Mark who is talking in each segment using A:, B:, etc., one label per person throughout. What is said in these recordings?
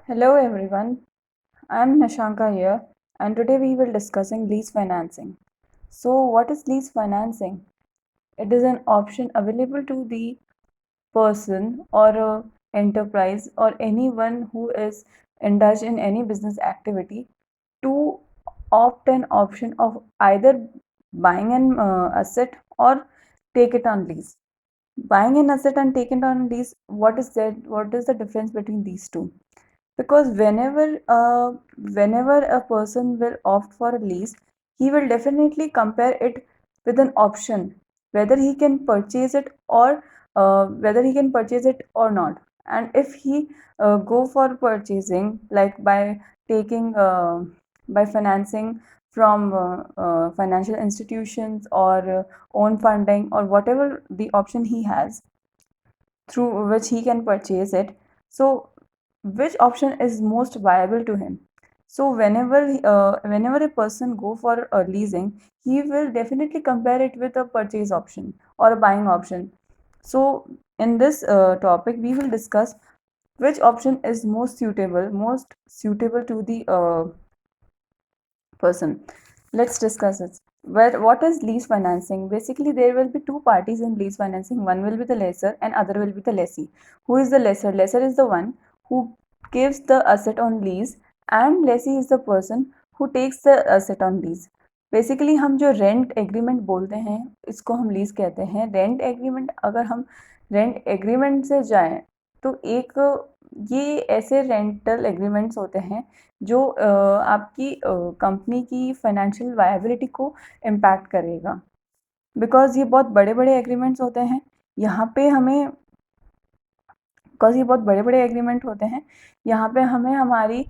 A: Hello everyone, I am Nashanka here and today we will discussing lease financing. So what is lease financing? It is an option available to the person or a enterprise or anyone who is indulged in any business activity to opt an option of either buying an asset or take it on lease. Buying an asset and take it on lease, what is the difference between these two? Because whenever a person will opt for a lease, he will definitely compare it with an option whether he can purchase it or not. And if he go for purchasing, like by taking by financing from financial institutions or own funding or whatever the option he has through which he can purchase it, so which option is most viable to him? So whenever a person go for a leasing, he will definitely compare it with a purchase option or a buying option. So in this topic we will discuss which option is most suitable to the person. Let's discuss it. What is lease financing? Basically, there will be two parties in lease financing. One will be the lessor and other will be the lessee. Who is the lessor? Lessor is the one who gives the asset on lease and lessee is the person who takes the asset on lease. Basically हम जो rent agreement बोलते हैं इसको हम lease कहते हैं. Rent agreement, अगर हम रेंट एग्रीमेंट से जाएं तो एक ये ऐसे रेंटल एग्रीमेंट्स होते हैं जो आपकी कंपनी की फाइनेंशियल वायबिलिटी को इम्पैक्ट करेगा. बिकॉज ये बहुत बड़े बड़े एग्रीमेंट्स होते हैं. यहाँ पे हमें बिकॉज ये बहुत बड़े बड़े एग्रीमेंट होते हैं, यहाँ पे हमें हमारी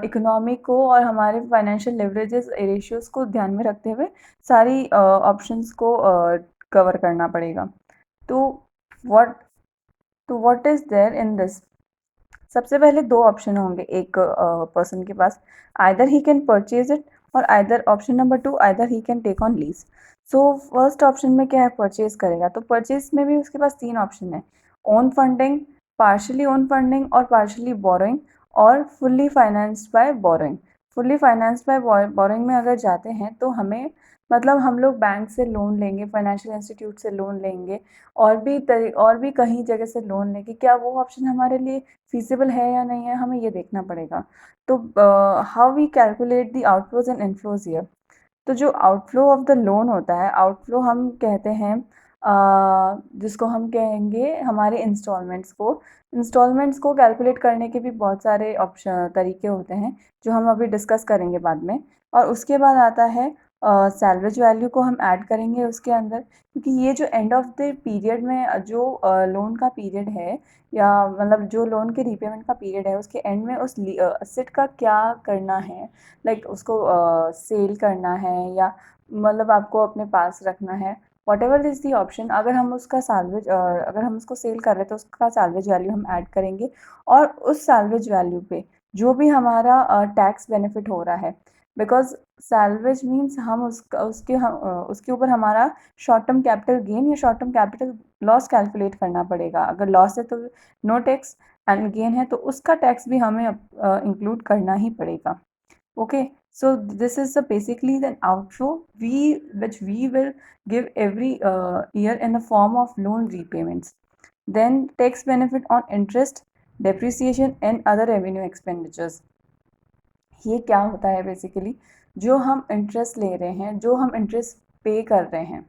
A: इकोनॉमी को और हमारे फाइनेंशियल लेवरेजेस रेशियोज़ को ध्यान में रखते हुए सारी ऑप्शंस को कवर करना पड़ेगा. तो what what is there in this? सबसे पहले दो ऑप्शन होंगे एक पर्सन के पास. Either he can purchase it और either option number 2, either he can take on lease. So first option में क्या है, परचेज करेगा. तो परचेज में भी उसके पास 3 ऑप्शन है: own funding, partially own funding और पार्शली बोरोइंग और fully financed by borrowing. Fully financed by borrowing में अगर जाते हैं तो हमें मतलब हम लोग बैंक से लोन लेंगे, फाइनेंशियल इंस्टीट्यूट से लोन लेंगे और भी कहीं जगह से लोन लेंगे. क्या वो ऑप्शन हमारे लिए फीसिबल है या नहीं है, हमें ये देखना पड़ेगा. तो how we calculate the outflows and inflows here? तो जो आउटफ्लो ऑफ द लोन होता है, आउटफ्लो हम कहते हैं जिसको हम कहेंगे हमारे इंस्टॉलमेंट्स को कैलकुलेट करने के भी बहुत सारे ऑप्शन तरीके होते हैं जो हम अभी डिस्कस करेंगे बाद में. और उसके बाद आता है सैलवेज वैल्यू को हम ऐड करेंगे उसके अंदर, क्योंकि ये जो एंड ऑफ द पीरियड में जो लोन का पीरियड है या मतलब जो लोन के रीपेमेंट का पीरियड है उसके एंड में उस असेट का क्या करना है, लाइक उसको सेल करना है या मतलब आपको अपने पास रखना है. What ever is the option, अगर हम उसको सेल कर रहे हैं तो उसका सैलवेज वैल्यू हम ऐड करेंगे. और उस सैलवेज वैल्यू पे जो भी हमारा टैक्स बेनिफिट हो रहा है, बिकॉज सैलवेज मीन्स हम उसके ऊपर हमारा शॉर्ट टर्म कैपिटल गेन या short term capital loss calculate करना पड़ेगा. अगर लॉस है तो नो टैक्स एंड गेन है तो उसका टैक्स भी हमें इंक्लूड करना ही पड़ेगा. Okay, so this is basically the outflow which we will give every year in the form of loan repayments. Then tax benefit on interest, depreciation and other revenue expenditures. ये क्या होता है basically? जो हम interest ले रहे हैं, जो हम इंटरेस्ट पे कर रहे हैं,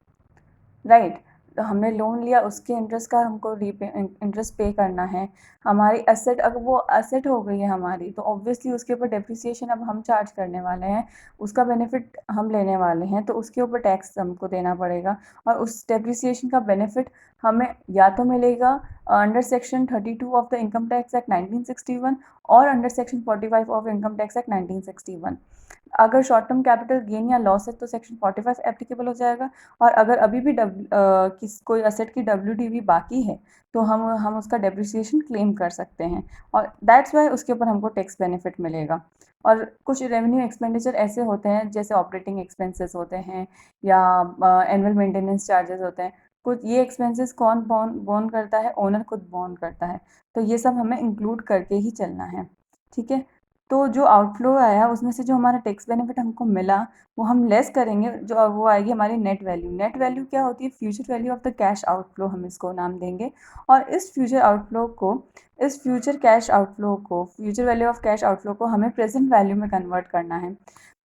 A: राइट. तो हमने लोन लिया, उसके इंटरेस्ट का हमको इंटरेस्ट पे करना है. हमारी एसेट, अगर वो एसेट हो गई है हमारी, तो ऑब्वियसली उसके ऊपर डेप्रिसिएशन अब हम चार्ज करने वाले हैं, उसका बेनिफिट हम लेने वाले हैं, तो उसके ऊपर टैक्स हमको देना पड़ेगा. और उस डेप्रिसिएशन का बेनिफिट हमें या तो मिलेगा under section 32 of the income tax act 1961 और under section 45 of income tax act 1961. अगर शॉर्ट टर्म कैपिटल गेन या लॉस है तो सेक्शन 45 एप्लीकेबल हो जाएगा. और अगर अभी भी कोई असेट की WDV बाकी है तो हम उसका डेप्रिसिएशन क्लेम कर सकते हैं और दैट्स वाई उसके ऊपर हमको टैक्स बेनिफिट मिलेगा. और कुछ रेवेन्यू एक्सपेंडिचर ऐसे होते हैं जैसे ऑपरेटिंग एक्सपेंसेस होते हैं या एनुअल मेंटेनेंस चार्जेस होते हैं. कुछ ये एक्सपेंसेस कौन बोन करता है? ओनर खुद बोन करता है. तो ये सब हमें इंक्लूड करके ही चलना है. ठीक है। तो जो आउटफ्लो आया उसमें से जो हमारा टैक्स बेनिफिट हमको मिला वो हम लेस करेंगे, जो वो आएगी हमारी नेट वैल्यू। नेट वैल्यू क्या होती है? Future value of the cash outflow, हम इसको नाम देंगे। और इस फ्यूचर आउटफ्लो को, इस फ्यूचर कैश आउटफ्लो को, future value of cash outflow को हमें प्रेजेंट वैल्यू में कन्वर्ट करना है।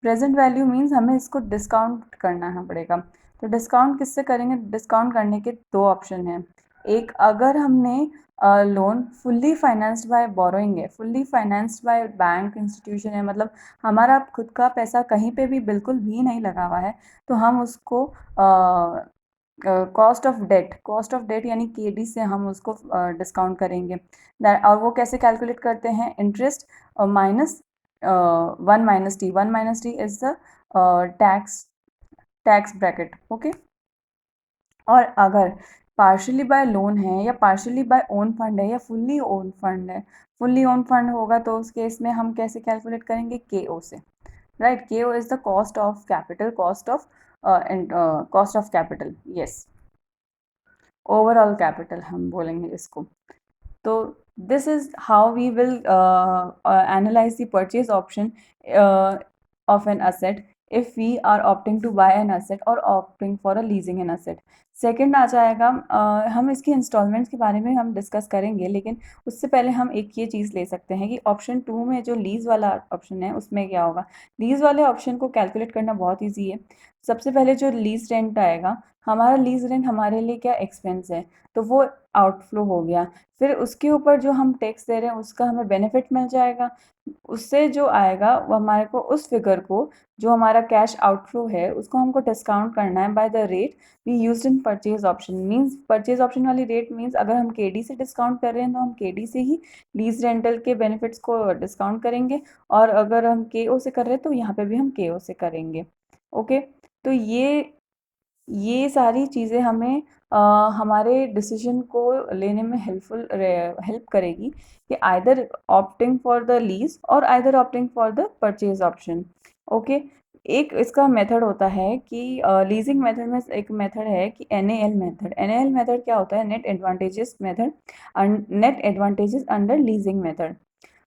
A: प्रेजेंट वैल्यू मीन्स हमें इसको डिस्काउंट करना है पड़ेगा। तो डिस्काउंट किससे करेंगे? डिस्काउंट करने के दो ऑप्शन हैं। एक, अगर हमने loan fully financed by borrowing है, fully financed by bank institution है, मतलब हमारा खुद का पैसा कहीं पे भी बिल्कुल भी नहीं लगा हुआ है, तो हम उसको cost of debt, cost of debt यानी केडी से हम उसको डिस्काउंट करेंगे। और वो कैसे कैलकुलेट करते हैं? Interest minus 1 - t, 1 - t is the tax bracket. Okay. और अगर पार्शली बाय लोन है या पार्शली बाय ओन फंड है या फुल्ली ओन फंड है, फुल्ली ओन फंड होगा तो उस केस में हम कैसे कैलकुलेट करेंगे? केओ से, राइट। केओ is the cost of capital, cost of capital, yes, overall capital हम बोलेंगे इसको। तो this is how we will analyze the purchase option of an asset if we are opting to buy an asset or opting for a leasing an asset. Second आ जाएगा, हम इसकी installments के बारे में हम डिस्कस करेंगे, लेकिन उससे पहले हम एक ये चीज़ ले सकते हैं कि ऑप्शन 2 में जो लीज़ वाला ऑप्शन है उसमें क्या होगा। लीज़ वाले ऑप्शन को कैलकुलेट करना बहुत ईजी है। सबसे पहले जो लीज़ रेंट आएगा, हमारा लीज़ रेंट हमारे लिए क्या एक्सपेंस है, तो वो आउटफ्लो हो गया। फिर उसके ऊपर जो हम टैक्स दे रहे हैं उसका हमें बेनिफिट मिल जाएगा। उससे जो आएगा वो हमारे को उस फिगर को, जो हमारा कैश आउटफ्लो है, उसको हमको डिस्काउंट करना है by the rate we used in purchase option. Means purchase option वाली रेट मींस अगर हम केडी से डिस्काउंट कर रहे हैं तो हम केडी से ही लीज रेंटल के बेनिफिट्स को डिस्काउंट करेंगे, और अगर हम केओ से कर रहे हैं तो यहाँ पे भी हम केओ से करेंगे। ओके। तो ये सारी चीज़ें हमें हमारे डिसीजन को लेने में हेल्प करेगी कि either opting for the lease और either opting for the purchase option. Okay. एक इसका मेथड होता है कि लीजिंग मेथड में एक मेथड है कि NAL मेथड। NAL मेथड क्या होता है? Net advantages method, net advantages under leasing method.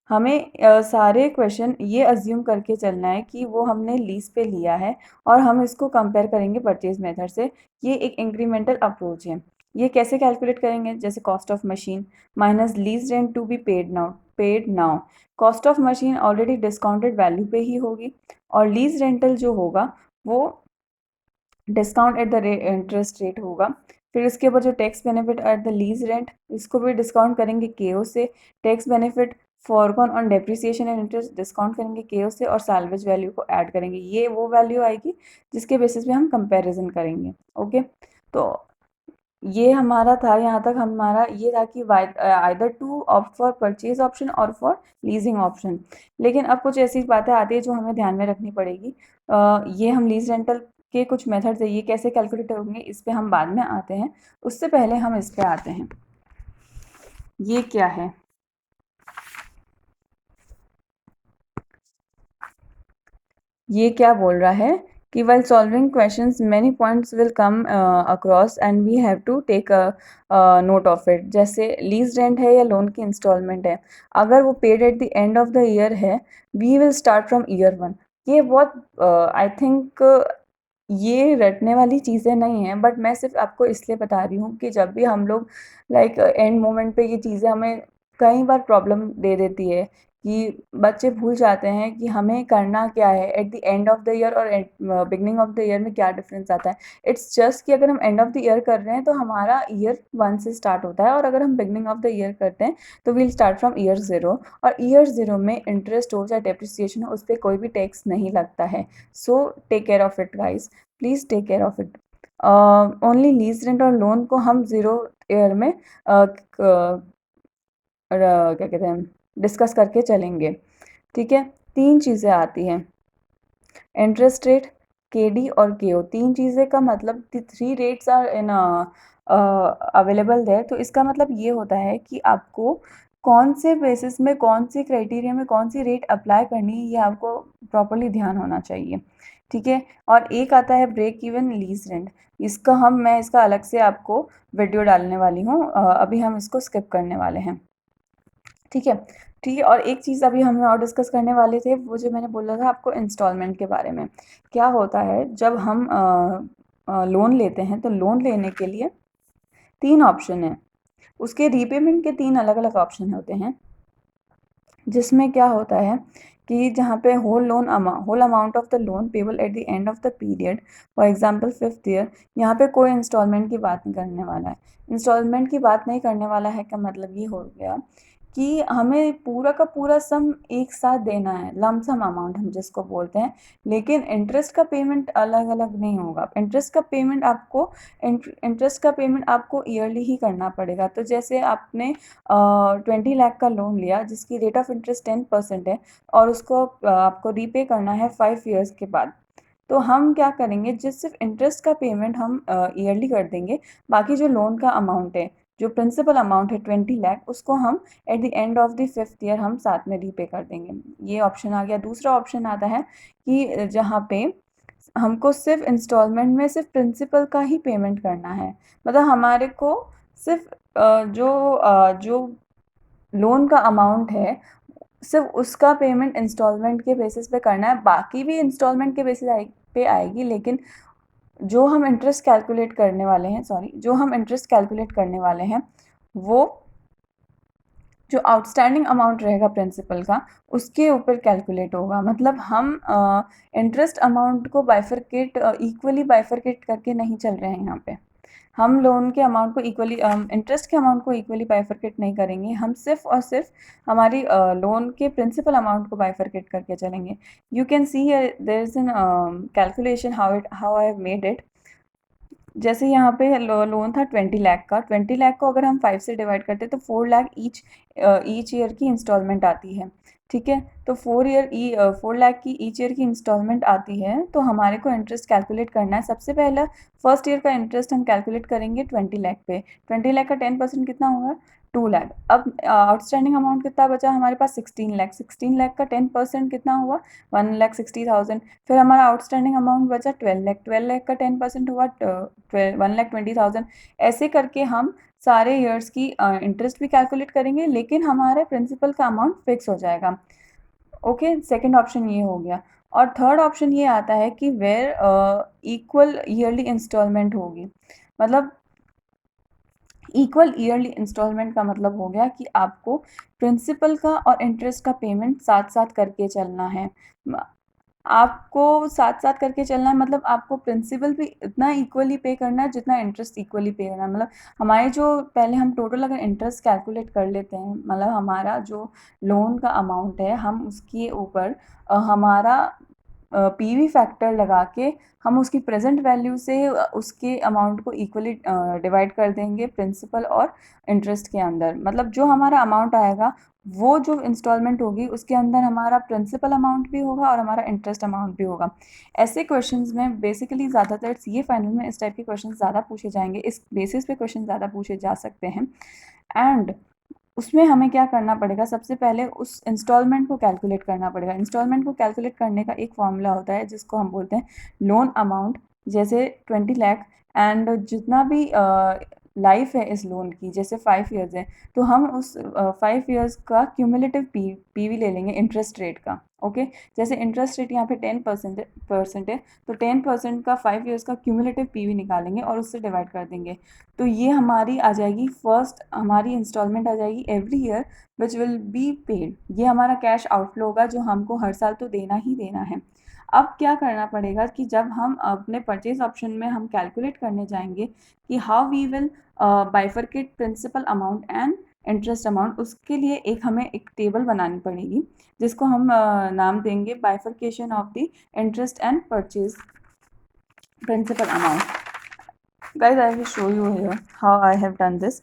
A: हमें सारे क्वेश्चन ये अज्यूम करके चलना है कि वो हमने लीज पे लिया है और हम इसको कंपेयर करेंगे परचेज मेथड से। ये एक इंक्रीमेंटल अप्रोच है। ये कैसे कैलकुलेट करेंगे? जैसे cost of machine minus lease rent to be paid now. Cost of machine already discounted value पे ही होगी, और लीज रेंटल जो होगा वो discount at the interest rate होगा। फिर इसके ऊपर जो tax benefit at the lease rent, इसको भी डिस्काउंट करेंगे केओ से। Tax benefit forgone on depreciation and interest discount करेंगे केओ से, और सैल्वेज वैल्यू को ऐड करेंगे। ये वो वैल्यू आएगी जिसके बेसिस पे हम कंपैरिजन करेंगे। ओके। तो ये हमारा था, यहाँ तक हमारा ये था कि either to opt for purchase option और फॉर लीजिंग ऑप्शन। लेकिन अब कुछ ऐसी बातें आती है जो हमें ध्यान में रखनी पड़ेगी। ये हम लीज रेंटल के कुछ मेथड्स है, ये कैसे कैलकुलेट होंगे इस पे हम बाद में आते हैं। उससे पहले हम इस पे आते हैं। ये क्या है? ये क्या बोल रहा है कि while solving questions many points will come across and we have to take a note of it। जैसे लीज रेंट है या लोन की इंस्टॉलमेंट है, अगर वो paid at the end of the year है, we will start from year 1। ये बहुत आई थिंक ये रटने वाली चीज़ें नहीं हैं, बट मैं सिर्फ आपको इसलिए बता रही हूँ कि जब भी हम लोग लाइक एंड मोमेंट पे ये चीज़ें हमें कई बार प्रॉब्लम दे देती है कि बच्चे भूल जाते हैं कि हमें करना क्या है at the end of the year और at beginning of the year में क्या डिफरेंस आता है। इट्स जस्ट कि अगर हम एंड ऑफ द ईयर कर रहे हैं तो हमारा ईयर 1 से स्टार्ट होता है, और अगर हम बिगनिंग ऑफ द ईयर करते हैं तो वील स्टार्ट फ्रॉम ईयर 0। और ईयर 0 में इंटरेस्ट हो चाहे डेप्रिसिएशन हो, उस पर कोई भी टैक्स नहीं लगता है। So take care of it guys, please take care of it. Only lease rent और लोन को हम 0 ईयर में क्या कहते हैं डिस्कस करके चलेंगे। ठीक है। 3 चीज़ें आती हैं, इंटरेस्ट रेट, केडी और केओ। 3 चीज़ें का मतलब 3 rates are in available there. तो इसका मतलब ये होता है कि आपको कौन से बेसिस में, कौन सी क्राइटेरिया में कौन सी रेट अप्लाई करनी है, ये आपको प्रॉपरली ध्यान होना चाहिए। ठीक है। और एक आता है ब्रेक इवन लीज रेंट। मैं इसका अलग से आपको वीडियो डालने वाली हूँ, अभी हम इसको स्किप करने वाले हैं। ठीक है। ठीक है, और एक चीज़ अभी हम और डिस्कस करने वाले थे, वो जो मैंने बोला था आपको इंस्टॉलमेंट के बारे में। क्या होता है जब हम लोन लेते हैं, तो लोन लेने के लिए 3 ऑप्शन हैं। उसके रीपेमेंट के 3 अलग-अलग ऑप्शन होते हैं, जिसमें क्या होता है कि जहाँ पे whole amount of the loan payable at the end of the period, for example 5th year, यहाँ पे कोई इंस्टॉलमेंट की बात नहीं करने वाला है। इंस्टॉलमेंट की बात नहीं करने वाला है का मतलब ये हो गया कि हमें पूरा का पूरा सम एक साथ देना है, लमसम अमाउंट हम जिसको बोलते हैं, लेकिन इंटरेस्ट का पेमेंट अलग-अलग नहीं होगा। इंटरेस्ट का पेमेंट आपको ईयरली ही करना पड़ेगा। तो जैसे आपने 20 लाख का लोन लिया जिसकी रेट ऑफ इंटरेस्ट 10% है, और उसको आपको रीपे करना है 5 ईयर्स के बाद। तो हम क्या करेंगे, जिस सिर्फ इंटरेस्ट का पेमेंट हम ईयरली कर देंगे, बाकी जो लोन का अमाउंट है, जो प्रिंसिपल अमाउंट है 20 लाख, उसको हम eight the end of the 5th year हम साथ में रीपे कर देंगे। ये ऑप्शन आ गया। दूसरा ऑप्शन आता है कि जहाँ पे हमको सिर्फ इंस्टॉलमेंट में सिर्फ प्रिंसिपल का ही पेमेंट करना है, मतलब हमारे को सिर्फ जो लोन का अमाउंट है, सिर्फ उसका पेमेंट इंस्टॉलमेंट के बेसिस पे करना है, बाकी भी इंस्टॉलमेंट के बेसिस पे आएगी, लेकिन जो हम इंटरेस्ट कैलकुलेट करने वाले हैं, वो जो आउटस्टैंडिंग अमाउंट रहेगा प्रिंसिपल का, उसके ऊपर कैलकुलेट होगा। मतलब हम इंटरेस्ट अमाउंट को इक्वली बाइफरकेट करके नहीं चल रहे हैं यहाँ पे। हम लोन के अमाउंट को इक्वली इंटरेस्ट के अमाउंट को इक्वली बाइफरकेट नहीं करेंगे, हम सिर्फ और सिर्फ हमारी लोन के प्रिंसिपल अमाउंट को बाइफरकेट करके चलेंगे। You can see there is an calculation how I have made it. जैसे यहाँ पे लोन था 20 लाख का, 20 लाख को अगर हम 5 से डिवाइड करते हैं तो 4 लाख ईच ईयर की इंस्टॉलमेंट आती है। ठीक है, तो 4 लाख की ईच ईयर की इंस्टॉलमेंट आती है, तो हमारे को इंटरेस्ट कैलकुलेट करना है। सबसे पहला फर्स्ट ईयर का इंटरेस्ट हम कैलकुलेट करेंगे 20 लाख पे। 20 लाख का 10% कितना होगा, 2 लाख। अब आउटस्टैंडिंग अमाउंट कितना बचा हमारे पास, 16 लाख। 16 लाख का 10% कितना हुआ, 1,60,000। फिर हमारा आउटस्टैंडिंग अमाउंट बचा 12 लाख। 12 लाख का 10% हुआ 1,20,000। ऐसे करके हम सारे ईयर्स की इंटरेस्ट भी कैलकुलेट करेंगे, लेकिन हमारे प्रिंसिपल का अमाउंट फिक्स हो जाएगा। ओके, सेकंड ऑप्शन ये हो गया। और थर्ड ऑप्शन ये आता है कि वेयर इक्वल ईयरली इंस्टॉलमेंट होगी। मतलब इक्वल ईयरली इंस्टॉलमेंट का मतलब हो गया कि आपको प्रिंसिपल का और इंटरेस्ट का पेमेंट साथ साथ करके चलना है। आपको साथ साथ करके चलना है, मतलब आपको प्रिंसिपल भी इतना इक्वली पे करना है जितना इंटरेस्ट इक्वली पे करना है। मतलब हमारे जो पहले हम टोटल अगर इंटरेस्ट कैलकुलेट कर लेते हैं, मतलब हमारा जो लोन का अमाउंट है, हम उसके ऊपर हमारा पीवी फैक्टर लगा के हम उसकी प्रेजेंट वैल्यू से उसके अमाउंट को इक्वली डिवाइड कर देंगे प्रिंसिपल और इंटरेस्ट के अंदर। मतलब जो हमारा अमाउंट आएगा, वो जो इंस्टॉलमेंट होगी उसके अंदर हमारा प्रिंसिपल अमाउंट भी होगा और हमारा इंटरेस्ट अमाउंट भी होगा। ऐसे क्वेश्चंस में बेसिकली ज़्यादातर सीए फाइनल में इस टाइप के क्वेश्चन ज़्यादा पूछे जाएंगे, इस बेसिस पे क्वेश्चन ज़्यादा पूछे जा सकते हैं। एंड उसमें हमें क्या करना पड़ेगा, सबसे पहले उस इंस्टॉलमेंट को कैलकुलेट करना पड़ेगा। इंस्टॉलमेंट को कैलकुलेट करने का एक फॉर्मूला होता है जिसको हम बोलते हैं लोन अमाउंट। जैसे 20 लाख एंड जितना भी लाइफ है इस लोन की, जैसे 5 ईयर्स है, तो हम उस 5 ईयर्स का क्यूमुलेटिव पीवी ले लेंगे इंटरेस्ट रेट का। ओके, जैसे इंटरेस्ट रेट यहाँ पे 10% है, तो 10% का 5 ईयर्स का क्यूमुलेटिव पीवी निकालेंगे और उससे डिवाइड कर देंगे। तो ये हमारी आ जाएगी, फर्स्ट हमारी इंस्टॉलमेंट आ जाएगी every year which will be paid. ये हमारा कैश आउटफ्लो होगा जो हमको हर साल तो देना ही देना है। अब क्या करना पड़ेगा कि जब हम अपने परचेज ऑप्शन में हम कैलकुलेट करने जाएंगे कि how we will bifurcate principal amount and interest amount, उसके लिए हमें एक टेबल बनानी पड़ेगी जिसको हम नाम देंगे bifurcation of the interest and purchase principal amount. Guys, I will show you here how I have done this.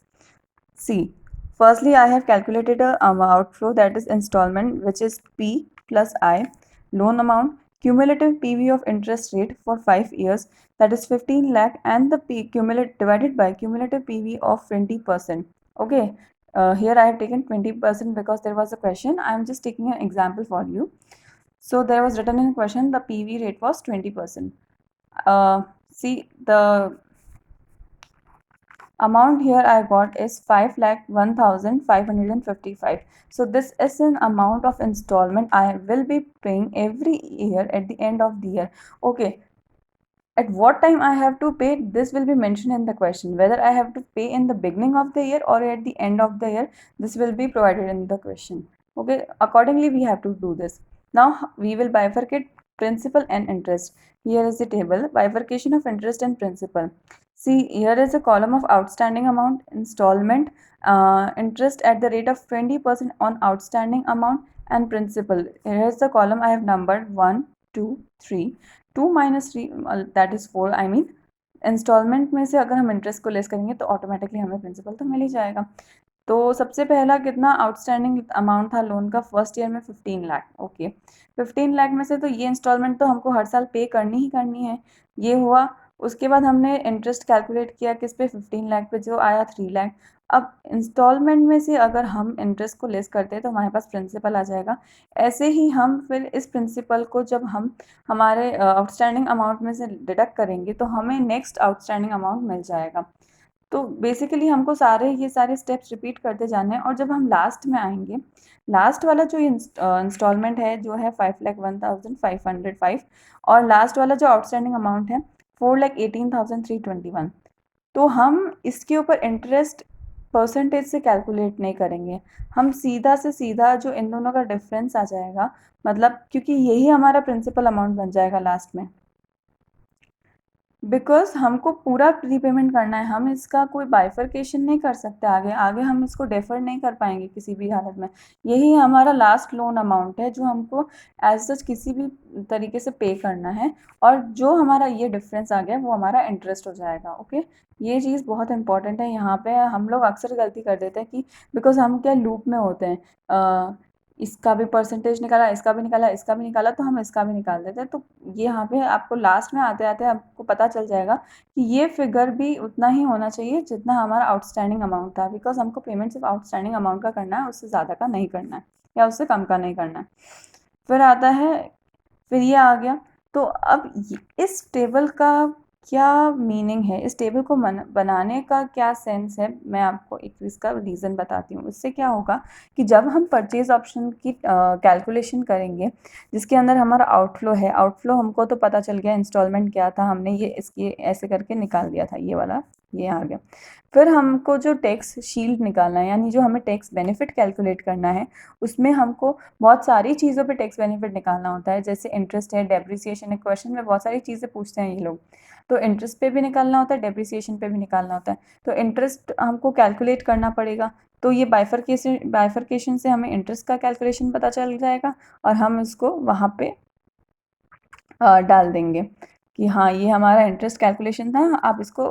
A: See, firstly I have calculated a outflow, that is installment, which is P plus I. Loan amount, cumulative PV of interest rate for 5 years, that is 15 lakh, and the divided by cumulative PV of 20%. Okay, here I have taken 20% because there was a question. I am just taking an example for you. So there was written in a question the PV rate was 20%. See, the amount here I got is 5,01,555. So this is an amount of installment I will be paying every year at the end of the year. Okay, at what time I have to pay, this will be mentioned in the question. Whether I have to pay in the beginning of the year or at the end of the year, this will be provided in the question. Okay, accordingly we have to do this. Now we will bifurcate principal and interest. Here is the table, bifurcation of interest and principal. See, here is a column of outstanding amount, installment, interest at the rate of 20% on outstanding amount, and principal. Here is the column I have numbered 1, 2, 3. 2 minus 3 that is 4, I mean instalment में से अगर हम interest को less करेंगे तो automatically हमें principal तो मिल ही जाएगा। तो सबसे पहला कितना आउटस्टैंडिंग अमाउंट था लोन का फर्स्ट ईयर में 15 लाख। ओके, 15 लाख में से तो ये इंस्टॉलमेंट तो हमको हर साल पे करनी ही करनी है, ये हुआ। उसके बाद हमने इंटरेस्ट कैलकुलेट किया किस पे, 15 लाख पे, जो आया 3 लाख। अब इंस्टॉलमेंट में से अगर हम इंटरेस्ट को लेस करते हैं तो हमारे पास प्रिंसिपल आ जाएगा। ऐसे ही हम फिर इस प्रिंसिपल को जब हम हमारे आउटस्टैंडिंग अमाउंट में से डिडक्ट करेंगे तो हमें नेक्स्ट आउटस्टैंडिंग अमाउंट मिल जाएगा। तो बेसिकली हमको ये सारे स्टेप्स रिपीट करते जाने हैं, और जब हम लास्ट में आएंगे, लास्ट वाला जो इंस्टॉलमेंट है जो है 5,01,505, और लास्ट वाला जो आउटस्टैंडिंग अमाउंट है 4,18,321, तो हम इसके ऊपर इंटरेस्ट परसेंटेज से कैलकुलेट नहीं करेंगे, हम सीधा से सीधा जो इन दोनों का डिफरेंस आ जाएगा, मतलब क्योंकि यही हमारा प्रिंसिपल अमाउंट बन जाएगा लास्ट में, बिकॉज हमको पूरा प्रीपेमेंट करना है, हम इसका कोई बाइफर्केशन नहीं कर सकते, आगे आगे हम इसको डेफर नहीं कर पाएंगे किसी भी हालत में। यही हमारा लास्ट लोन अमाउंट है जो हमको एज सच किसी भी तरीके से पे करना है, और जो हमारा ये डिफरेंस आ गया वो हमारा इंटरेस्ट हो जाएगा। ओके, ये चीज़ बहुत इंपॉर्टेंट है। यहाँ पे हम लोग अक्सर गलती कर देते हैं कि बिकॉज हम क्या लूप में होते हैं, इसका भी परसेंटेज निकाला, इसका भी निकाला, इसका भी निकाला, तो हम इसका भी निकाल देते हैं। तो ये यहाँ पे आपको लास्ट में आते आते आपको पता चल जाएगा कि ये फिगर भी उतना ही होना चाहिए जितना हमारा आउटस्टैंडिंग अमाउंट था, बिकॉज हमको पेमेंट सिर्फ आउटस्टैंडिंग अमाउंट का करना है, उससे ज़्यादा का नहीं करना है या उससे कम का नहीं करना है। फिर आता है, फिर ये आ गया। तो अब इस टेबल का क्या मीनिंग है, इस टेबल को बनाने का क्या सेंस है, मैं आपको एक इसका रीज़न बताती हूँ। इससे क्या होगा कि जब हम परचेज ऑप्शन की कैलकुलेशन करेंगे जिसके अंदर हमारा आउटफ्लो है, आउटफ्लो हमको तो पता चल गया इंस्टॉलमेंट क्या था, हमने ये इसकी ऐसे करके निकाल दिया था, ये वाला ये आ गया। फिर हमको जो टैक्स शील्ड निकालना है, यानी जो हमें टैक्स बेनिफिट कैलकुलेट करना है, उसमें हमको बहुत सारी चीज़ों पे टैक्स बेनिफिट निकालना होता है, जैसे इंटरेस्ट है, डेप्रिसिएशन है। क्वेश्चन में बहुत सारी चीज़ें पूछते हैं ये लोग, तो इंटरेस्ट पे भी निकालना होता है, डेप्रिसिएशन पे भी निकालना होता है। तो इंटरेस्ट हमको कैलकुलेट करना पड़ेगा, तो ये बाइफर्केशन से हमें इंटरेस्ट का कैलकुलेशन पता चल जाएगा, और हम इसको वहाँ पे डाल देंगे कि हाँ ये हमारा इंटरेस्ट कैलकुलेशन था, आप इसको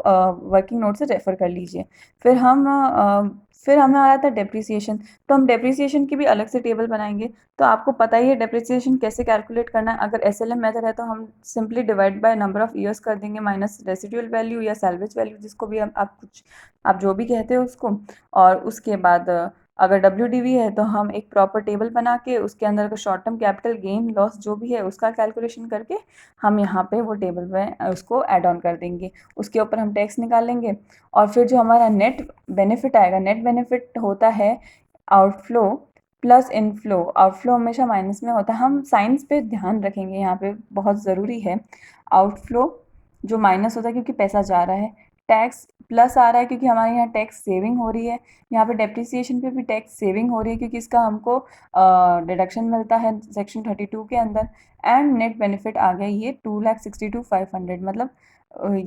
A: वर्किंग नोट से रेफ़र कर लीजिए। फिर हमें आ रहा था डेप्रिसिएशन, तो हम डेप्रिसिएशन की भी अलग से टेबल बनाएंगे। तो आपको पता ही है डेप्रिसिएशन कैसे कैलकुलेट करना है। अगर एसएलएम मेथड है तो हम simply divide by number of years कर देंगे माइनस रेसिडुअल वैल्यू या सैल्वेज वैल्यू, जिसको भी आप जो भी कहते हो उसको। और उसके बाद अगर WDV है तो हम एक प्रॉपर टेबल बना के उसके अंदर का short term capital gain loss जो भी है उसका कैलकुलेशन करके हम यहाँ पे वो टेबल में उसको ऐड ऑन कर देंगे, उसके ऊपर हम टैक्स निकालेंगे। और फिर जो हमारा नेट बेनिफिट आएगा, नेट बेनिफिट होता है आउटफ्लो प्लस इनफ्लो। आउटफ्लो हमेशा माइनस में होता है, हम साइंस पे ध्यान रखेंगे, यहाँ पे बहुत ज़रूरी है। आउटफ्लो जो माइनस होता है क्योंकि पैसा जा रहा है, टैक्स प्लस आ रहा है क्योंकि हमारे यहाँ टैक्स सेविंग हो रही है, यहाँ पे डेप्रिसिएशन पे भी टैक्स सेविंग हो रही है क्योंकि इसका हमको डिडक्शन मिलता है सेक्शन 32 के अंदर। एंड नेट बेनिफिट आ गया ये 2,62,500, मतलब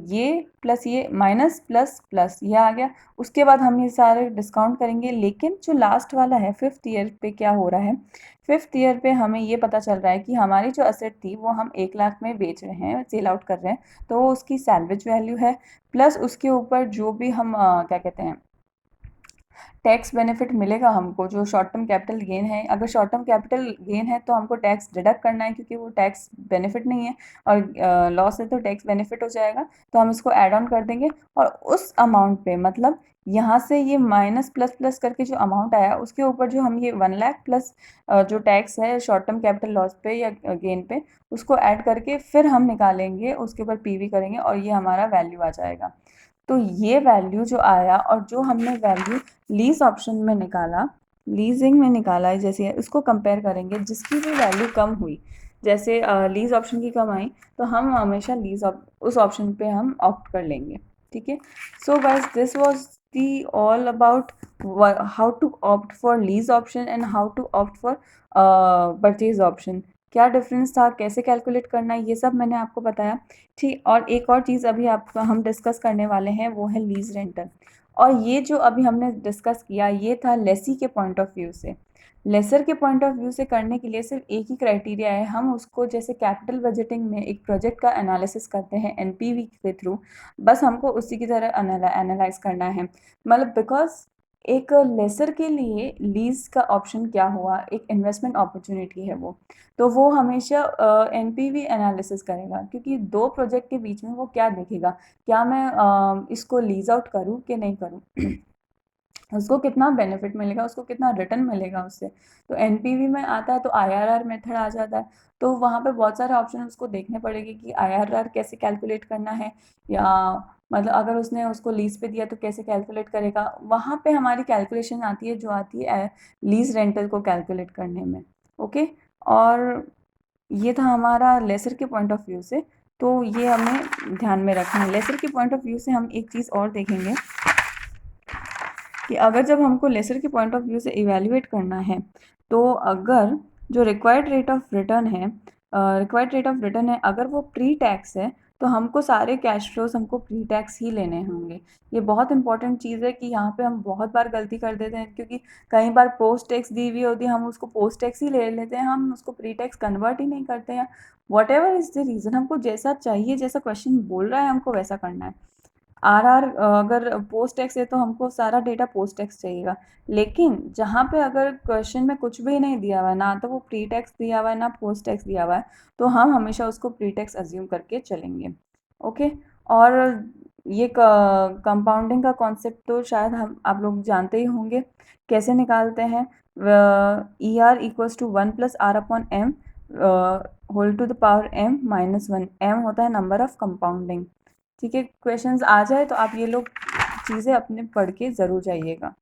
A: ये प्लस ये माइनस प्लस प्लस ये आ गया। उसके बाद हम ये सारे डिस्काउंट करेंगे, लेकिन जो लास्ट वाला है 5th ईयर पे क्या हो रहा है, 5th ईयर पे हमें ये पता चल रहा है कि हमारी जो असेट थी वो हम 1 लाख में बेच रहे हैं, सेल आउट कर रहे हैं, तो वो उसकी सैल्वेज वैल्यू है। प्लस उसके ऊपर जो भी हम क्या कहते हैं टैक्स बेनिफिट मिलेगा हमको, जो शॉर्ट टर्म कैपिटल गेन है, अगर शॉर्ट टर्म कैपिटल गेन है तो हमको टैक्स डिडक्ट करना है क्योंकि वो टैक्स बेनिफिट नहीं है, और लॉस है तो टैक्स बेनिफिट हो जाएगा, तो हम इसको ऐड ऑन कर देंगे। और उस अमाउंट पे, मतलब यहाँ से ये माइनस प्लस प्लस करके जो अमाउंट आया उसके ऊपर जो हम ये 1 लाख प्लस जो टैक्स है शॉर्ट टर्म कैपिटल लॉस पे या गेन पे, उसको ऐड करके फिर हम निकालेंगे, उसके ऊपर PV करेंगे और ये हमारा वैल्यू आ जाएगा। तो ये वैल्यू जो आया और जो हमने वैल्यू लीज ऑप्शन में निकाला, लीजिंग में निकाला है, जैसे उसको कंपेयर करेंगे, जिसकी भी वैल्यू कम हुई, जैसे लीज ऑप्शन की कम आई, तो हम हमेशा उस ऑप्शन पे हम ऑप्ट कर लेंगे। ठीक है, so guys this was the all about how to opt for lease option and how to opt for purchase option. क्या डिफरेंस था, कैसे कैलकुलेट करना है, ये सब मैंने आपको बताया। ठीक, और एक और चीज़ अभी आप हम डिस्कस करने वाले हैं, वो है लीज रेंटल। और ये जो अभी हमने डिस्कस किया, ये था लेसी के पॉइंट ऑफ व्यू से। लेसर के पॉइंट ऑफ व्यू से करने के लिए सिर्फ एक ही क्राइटेरिया है, हम उसको जैसे कैपिटल बजटिंग में एक प्रोजेक्ट का एनालिसिस करते हैं एनपीवी के थ्रू, बस हमको उसी की तरह एनालाइज करना है। मतलब बिकॉज एक लेसर के लिए लीज का ऑप्शन क्या हुआ, एक इन्वेस्टमेंट अपॉर्चुनिटी है वो, तो वो हमेशा एनपीवी एनालिसिस करेगा, क्योंकि दो प्रोजेक्ट के बीच में वो क्या देखेगा, क्या मैं इसको लीज आउट करूँ कि नहीं करूँ उसको कितना बेनिफिट मिलेगा, उसको कितना रिटर्न मिलेगा उससे। तो एनपीवी में आता है तो आईआरआर मेथड आ जाता है, तो वहाँ पे बहुत सारे ऑप्शन उसको देखने पड़ेंगे कि आईआरआर कैसे कैलकुलेट करना है, या मतलब अगर उसने उसको लीज पे दिया तो कैसे कैलकुलेट करेगा। वहाँ पे हमारी कैलकुलेशन आती है जो आती है लीज रेंटल को कैलकुलेट करने में। ओके, और ये था हमारा लेसर के पॉइंट ऑफ व्यू से, तो ये हमें ध्यान में रखना है। लेसर के पॉइंट ऑफ व्यू से हम एक चीज़ और देखेंगे कि अगर जब हमको लेसर के पॉइंट ऑफ व्यू से इवैल्यूएट करना है, तो अगर जो रिक्वायर्ड रेट ऑफ रिटर्न है, अगर वो प्री टैक्स है, तो हमको सारे कैश फ्लोज हमको प्री टैक्स ही लेने होंगे। ये बहुत इंपॉर्टेंट चीज़ है कि यहाँ पे हम बहुत बार गलती कर देते हैं, क्योंकि कई बार पोस्ट टैक्स दी हुई होती है, हम उसको पोस्ट टैक्स ही ले लेते हैं, हम उसको प्री टैक्स कन्वर्ट ही नहीं करते हैं। What ever is the reason, हमको जैसा चाहिए, जैसा क्वेश्चन बोल रहा है हमको वैसा करना है। अगर पोस्ट टैक्स है तो हमको सारा डेटा पोस्ट टैक्स चाहिएगा, लेकिन जहाँ पे अगर क्वेश्चन में कुछ भी नहीं दिया हुआ है, ना तो वो प्री टैक्स दिया हुआ है ना पोस्ट टैक्स दिया हुआ है, तो हम हमेशा उसको प्री टैक्स अज्यूम करके चलेंगे। ओके, और ये कंपाउंडिंग का कॉन्सेप्ट तो शायद हम आप लोग जानते ही होंगे, कैसे निकालते हैं। E R equals to 1+r/m whole to the power m -1। m होता है नंबर ऑफ कंपाउंडिंग। ठीक है, क्वेश्चंस आ जाए तो आप ये लोग चीज़ें अपने पढ़ के ज़रूर जाइएगा।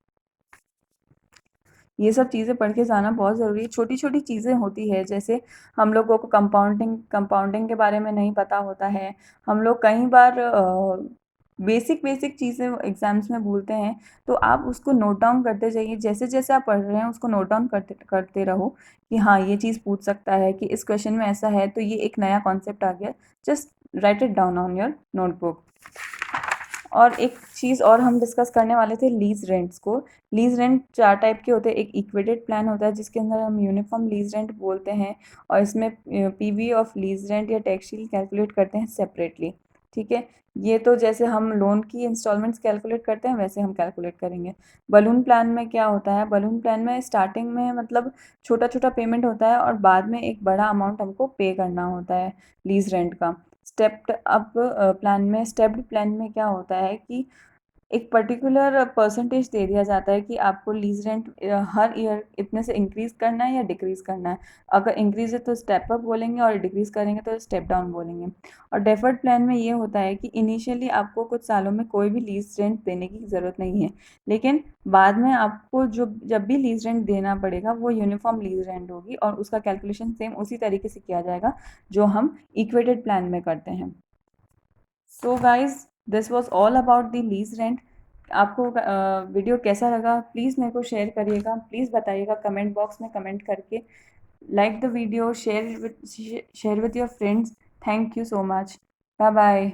A: ये सब चीज़ें पढ़ के जाना बहुत ज़रूरी है। छोटी छोटी चीज़ें होती है, जैसे हम लोगों को कंपाउंडिंग के बारे में नहीं पता होता है, हम लोग कई बार बेसिक बेसिक चीज़ें एग्जाम्स में भूलते हैं, तो आप उसको नोट डाउन करते जाइए, जैसे जैसे आप पढ़ रहे हैं उसको नोट डाउन करते करते रहो कि हाँ ये चीज़ पूछ सकता है, कि इस क्वेश्चन में ऐसा है, तो ये एक नया कॉन्सेप्ट आ गया, just right it down on your notebook. और एक चीज़ और हम डिस्कस करने वाले थे, लीज रेंट्स को। लीज रेंट 4 टाइप के होते हैं। एक इक्वेटेड प्लान होता है जिसके अंदर हम यूनिफॉर्म लीज रेंट बोलते हैं, और इसमें पीवी ऑफ लीज रेंट या टैक्स शीट कैलकुलेट करते हैं सेपरेटली। ठीक है, ये तो जैसे हम लोन की इंस्टॉलमेंट्स कैलकुलेट करते हैं वैसे हम कैलकुलेट करेंगे। बलून प्लान में क्या होता है, बलून प्लान में स्टार्टिंग में मतलब छोटा छोटा पेमेंट होता है और बाद में एक बड़ा अमाउंट हमको पे करना होता है लीज रेंट का। स्टेप्ड प्लान में क्या होता है कि एक पर्टिकुलर परसेंटेज दे दिया जाता है कि आपको लीज रेंट हर ईयर इतने से इंक्रीज़ करना है या डिक्रीज़ करना है। अगर इंक्रीज़ है तो स्टेप अप बोलेंगे, और डिक्रीज़ करेंगे तो स्टेप डाउन बोलेंगे। और डेफर्ड प्लान में ये होता है कि इनिशियली आपको कुछ सालों में कोई भी लीज रेंट देने की ज़रूरत नहीं है, लेकिन बाद में आपको जो जब भी लीज रेंट देना पड़ेगा वो यूनिफॉर्म लीज रेंट होगी, और उसका कैलकुलेशन सेम उसी तरीके से किया जाएगा जो हम इक्वेटेड प्लान में करते हैं। So guys this was all about the lease rent. आपको वीडियो कैसा लगा प्लीज़ मेरे को शेयर करिएगा, प्लीज़ बताइएगा कमेंट बॉक्स में कमेंट करके। Like the video, share with your friends. Thank you so much, bye bye.